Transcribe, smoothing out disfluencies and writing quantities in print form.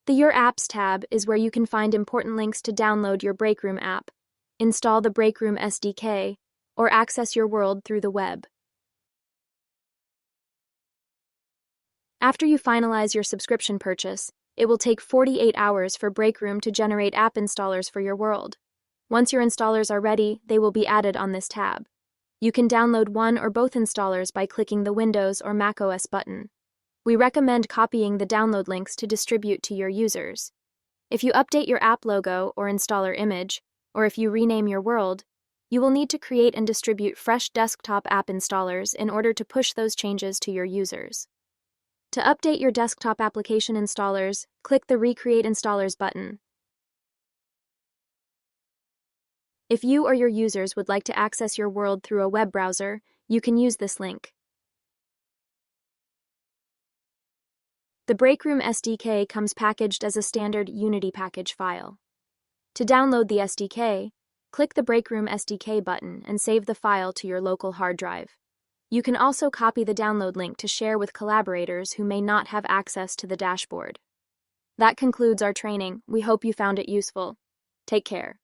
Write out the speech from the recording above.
The Your Apps tab is where you can find important links to download your Breakroom app, install the Breakroom SDK, or access your world through the web. After you finalize your subscription purchase, it will take 48 hours for Breakroom to generate app installers for your world. Once your installers are ready, they will be added on this tab. You can download one or both installers by clicking the Windows or macOS button. We recommend copying the download links to distribute to your users. If you update your app logo or installer image, or if you rename your world, you will need to create and distribute fresh desktop app installers in order to push those changes to your users. To update your desktop application installers, click the Recreate Installers button. If you or your users would like to access your world through a web browser, you can use this link. The Breakroom SDK comes packaged as a standard Unity package file. To download the SDK, click the Breakroom SDK button and save the file to your local hard drive. You can also copy the download link to share with collaborators who may not have access to the dashboard. That concludes our training. We hope you found it useful. Take care.